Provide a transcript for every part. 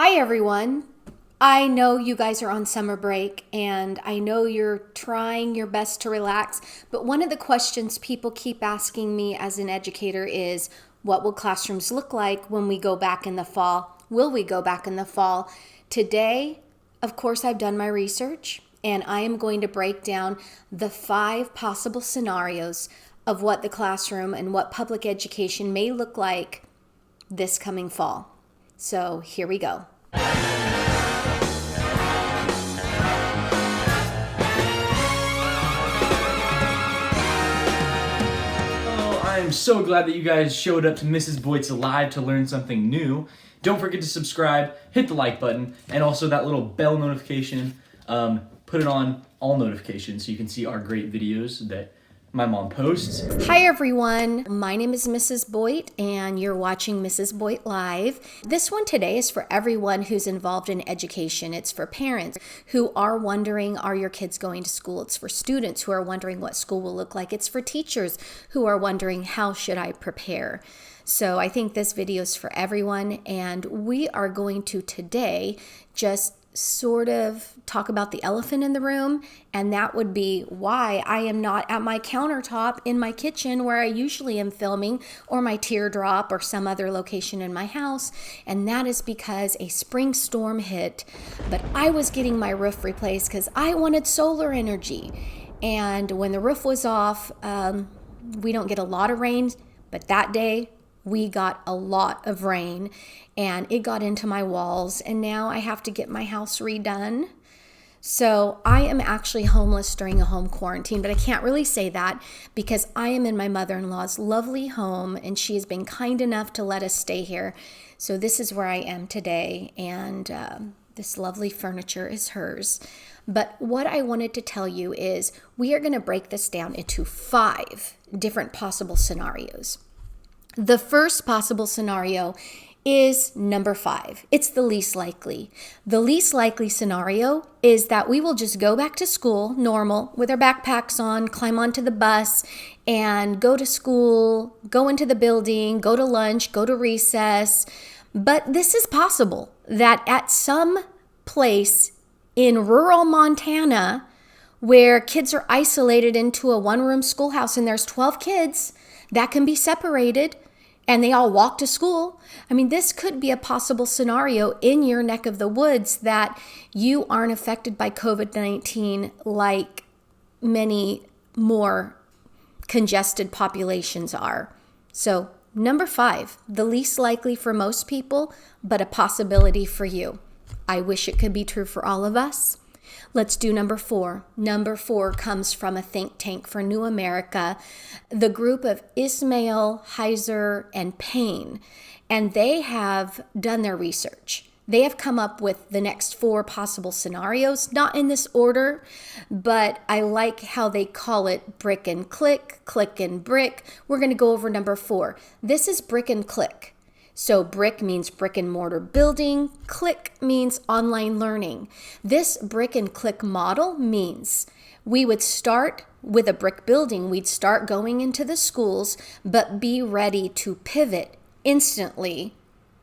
Hi everyone. I know you guys are on summer break and I know you're trying your best to relax, but one of the questions people keep asking me as an educator is, what will classrooms look like when we go back in the fall? Will we go back in the fall? Today, of course, I've done my research and I am going to break down the 5 possible scenarios of what the classroom and what public education may look like this coming fall. So here we go. I'm so glad that you guys showed up to Mrs. Boyt's Live to learn something new. Don't forget to subscribe, hit the like button, and also that little bell notification. Put it on all notifications so you can see our great videos that my mom posts. Hi everyone, my name is Mrs. Boyt and you're watching Mrs. Boyt Live. This one today is for everyone who's involved in education. It's for parents who are wondering, are your kids going to school? It's for students who are wondering what school will look like. It's for teachers who are wondering, how should I prepare? So I think this video is for everyone, and we are going to today just sort of talk about the elephant in the room, and that would be why I am not at my countertop in my kitchen where I usually am filming, or my teardrop, or some other location in my house. And that is because a spring storm hit, but I was getting my roof replaced because I wanted solar energy. And when the roof was off, we don't get a lot of rain, but that day we got a lot of rain and it got into my walls, and now I have to get my house redone. So I am actually homeless during a home quarantine, but I can't really say that because I am in my mother-in-law's lovely home and she has been kind enough to let us stay here. So this is where I am today, and this lovely furniture is hers. But what I wanted to tell you is we are going to break this down into 5 different possible scenarios. The first possible scenario is number 5. It's the least likely. The least likely scenario is that we will just go back to school normal with our backpacks on, climb onto the bus, and go to school, go into the building, go to lunch, go to recess. But this is possible that at some place in rural Montana where kids are isolated into a one-room schoolhouse and there's 12 kids that can be separated and they all walk to school. I mean, this could be a possible scenario in your neck of the woods that you aren't affected by COVID-19 like many more congested populations are. So number 5, the least likely for most people, but a possibility for you. I wish it could be true for all of us. Let's do number 4. Number 4 comes from a think tank for New America, the group of Ismail, Heiser, and Payne, and they have done their research. They have come up with the next 4 possible scenarios, not in this order, but I like how they call it brick and click, click and brick. We're going to go over number 4. This is brick and click. So brick means brick and mortar building, click means online learning. This brick and click model means we would start with a brick building. We'd start going into the schools, but be ready to pivot instantly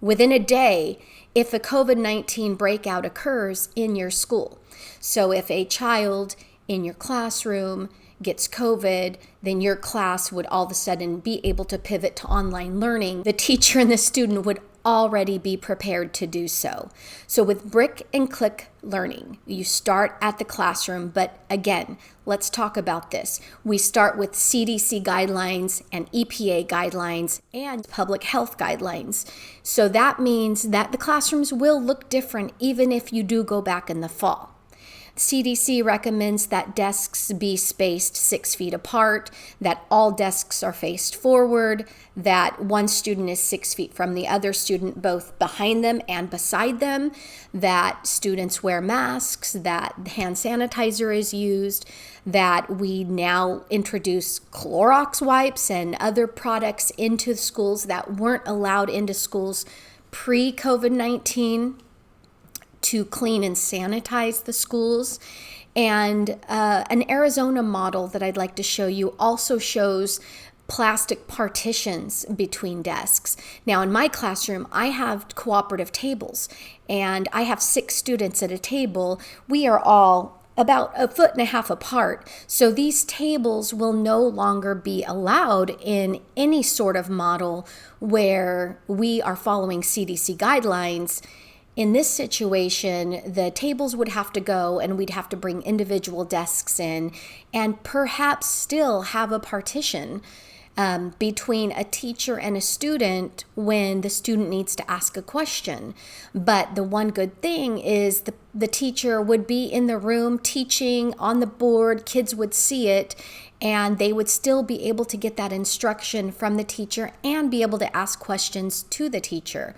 within a day if a COVID-19 breakout occurs in your school. So if a child in your classroom gets COVID, then your class would all of a sudden be able to pivot to online learning. The teacher and the student would already be prepared to do so. So with brick and click learning, you start at the classroom, but again, let's talk about this. We start with CDC guidelines and EPA guidelines and public health guidelines. So that means that the classrooms will look different even if you do go back in the fall. CDC recommends that desks be spaced 6 feet apart, that all desks are faced forward, that one student is 6 feet from the other student, both behind them and beside them, that students wear masks, that hand sanitizer is used, that we now introduce Clorox wipes and other products into schools that weren't allowed into schools pre-COVID-19. To clean and sanitize the schools. And an Arizona model that I'd like to show you also shows plastic partitions between desks. Now, in my classroom, I have cooperative tables, and I have 6 students at a table. We are all about 1.5 feet apart. So these tables will no longer be allowed in any sort of model where we are following CDC guidelines. In this situation, the tables would have to go, and we'd have to bring individual desks in and perhaps still have a partition between a teacher and a student when the student needs to ask a question. But the one good thing is the teacher would be in the room teaching on the board, kids would see it, and they would still be able to get that instruction from the teacher and be able to ask questions to the teacher.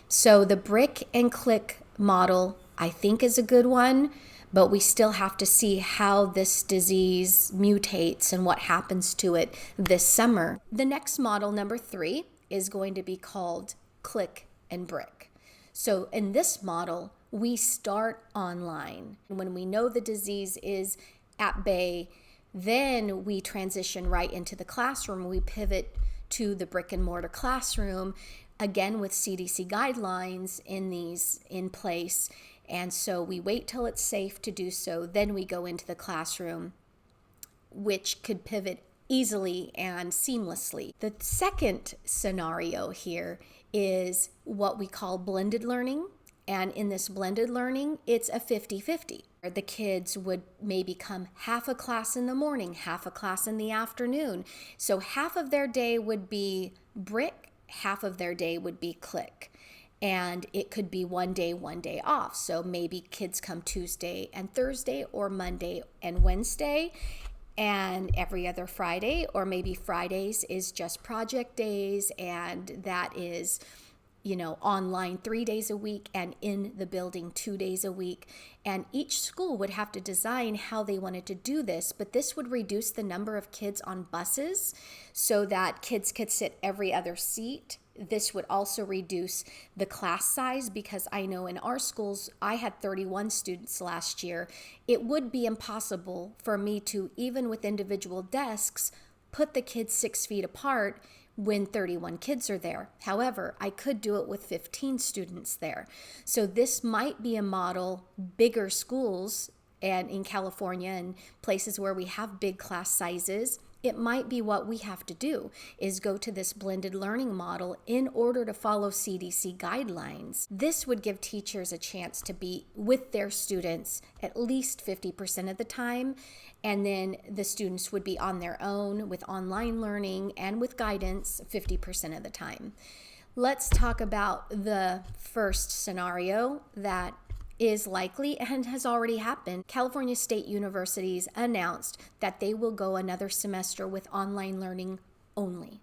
So the brick and click model, I think, is a good one, but we still have to see how this disease mutates and what happens to it this summer. The next model, number 3, is going to be called click and brick. So in this model, we start online. When we know the disease is at bay, then we transition right into the classroom. We pivot to the brick and mortar classroom, again with CDC guidelines in place. And so we wait till it's safe to do so. Then we go into the classroom, which could pivot easily and seamlessly. The second scenario here is what we call blended learning. And in this blended learning, it's a 50-50. The kids would maybe come half a class in the morning, half a class in the afternoon. So half of their day would be brick, half of their day would be click. And it could be one day off. So maybe kids come Tuesday and Thursday, or Monday and Wednesday, and every other Friday, or maybe Fridays is just project days, and that is, online 3 days a week and in the building 2 days a week. And each school would have to design how they wanted to do this, but this would reduce the number of kids on buses so that kids could sit every other seat. This would also reduce the class size, because I know in our schools, I had 31 students last year. It would be impossible for me to, even with individual desks, put the kids 6 feet apart when 31 kids are there. However, I could do it with 15 students there. So this might be a model, bigger schools, and in California and places where we have big class sizes, it might be what we have to do, is go to this blended learning model in order to follow CDC guidelines. This would give teachers a chance to be with their students at least 50% of the time, and then the students would be on their own with online learning and with guidance 50% of the time. Let's talk about the first scenario that is likely and has already happened. California State Universities announced that they will go another semester with online learning only.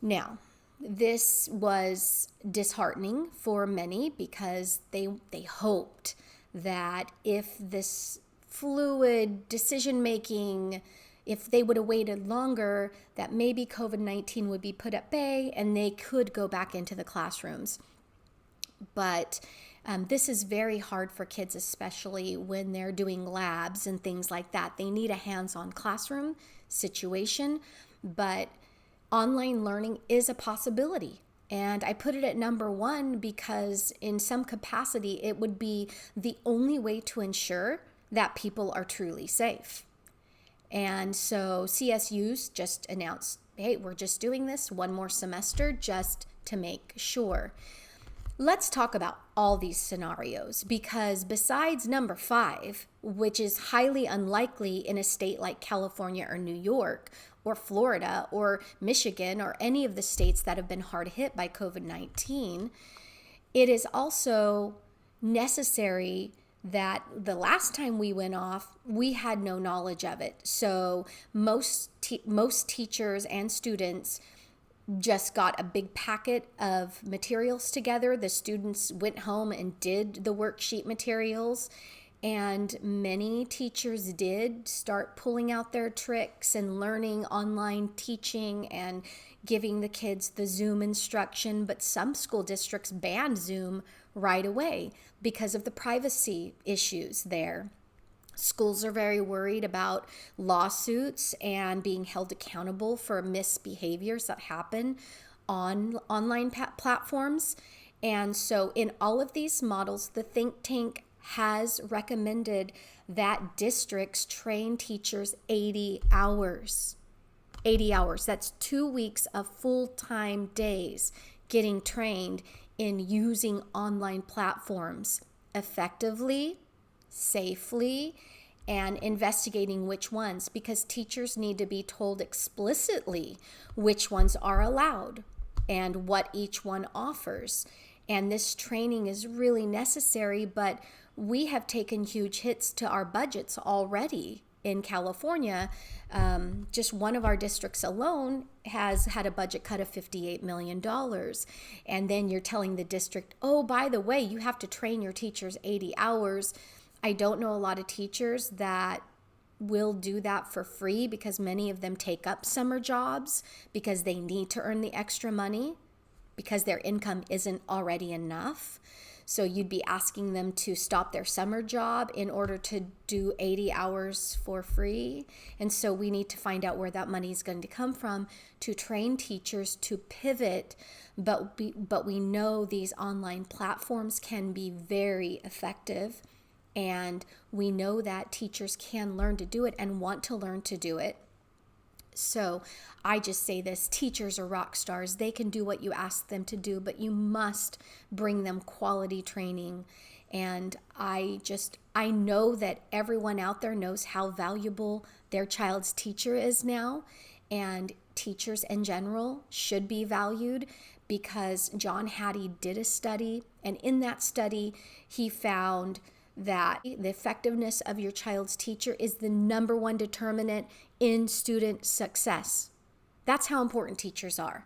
Now, this was disheartening for many, because they hoped that if this fluid decision-making, if they would have waited longer, that maybe COVID-19 would be put at bay and they could go back into the classrooms. But this is very hard for kids, especially when they're doing labs and things like that. They need a hands-on classroom situation, but online learning is a possibility. And I put it at number 1 because in some capacity, it would be the only way to ensure that people are truly safe. And so CSUs just announced, hey, we're just doing this one more semester just to make sure. Let's talk about all these scenarios, because besides number 5, which is highly unlikely in a state like California or New York or Florida or Michigan or any of the states that have been hard hit by COVID-19, it is also necessary that the last time we went off, we had no knowledge of it. So most teachers and students just got a big packet of materials together. The students went home and did the worksheet materials, and many teachers did start pulling out their tricks and learning online teaching and giving the kids the Zoom instruction. But some school districts banned Zoom right away because of the privacy issues there. Schools are very worried about lawsuits and being held accountable for misbehaviors that happen on online platforms. And so, in all of these models, the think tank has recommended that districts train teachers 80 hours. 80 hours. That's 2 weeks of full-time days getting trained in using online platforms effectively, safely, and investigating which ones, because teachers need to be told explicitly which ones are allowed and what each one offers. And this training is really necessary, but we have taken huge hits to our budgets already in California. Just one of our districts alone has had a budget cut of $58 million. And then you're telling the district, oh, by the way, you have to train your teachers 80 hours. I don't know a lot of teachers that will do that for free, because many of them take up summer jobs because they need to earn the extra money because their income isn't already enough. So you'd be asking them to stop their summer job in order to do 80 hours for free. And so we need to find out where that money is going to come from to train teachers to pivot. But we know these online platforms can be very effective. And we know that teachers can learn to do it and want to learn to do it. So I just say this, teachers are rock stars. They can do what you ask them to do, but you must bring them quality training. And I know that everyone out there knows how valuable their child's teacher is now. And teachers in general should be valued, because John Hattie did a study. And in that study, he found that the effectiveness of your child's teacher is the number one determinant in student success. That's how important teachers are.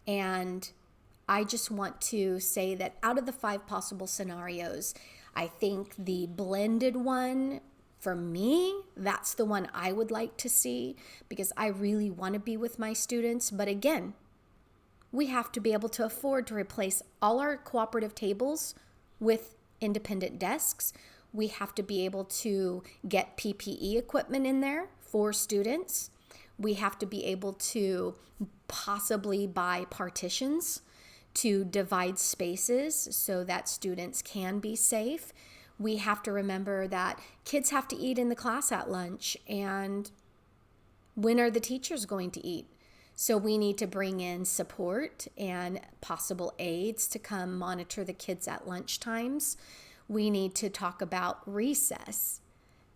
And I just want to say that out of the 5 possible scenarios, I think the blended one, for me, that's the one I would like to see, because I really want to be with my students. But again, we have to be able to afford to replace all our cooperative tables with independent desks. We have to be able to get PPE equipment in there for students. We have to be able to possibly buy partitions to divide spaces so that students can be safe. We have to remember that kids have to eat in the class at lunch, and when are the teachers going to eat? So we need to bring in support and possible aides to come monitor the kids at lunch times. We need to talk about recess.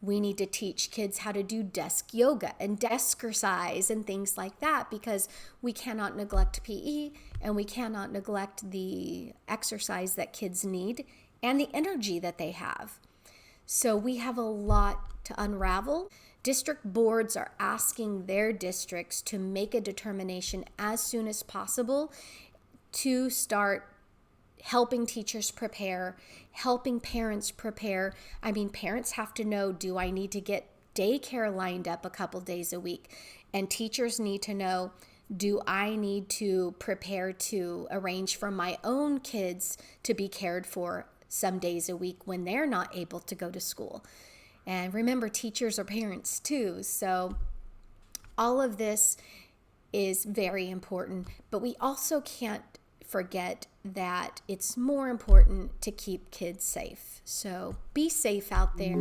We need to teach kids how to do desk yoga and desk-ercise and things like that, because we cannot neglect PE and we cannot neglect the exercise that kids need and the energy that they have. So we have a lot to unravel. District boards are asking their districts to make a determination as soon as possible to start helping teachers prepare, helping parents prepare. I mean, parents have to know, do I need to get daycare lined up a couple days a week? And teachers need to know, do I need to prepare to arrange for my own kids to be cared for some days a week when they're not able to go to school? And remember, teachers are parents too. So all of this is very important, but we also can't forget that it's more important to keep kids safe. So be safe out there.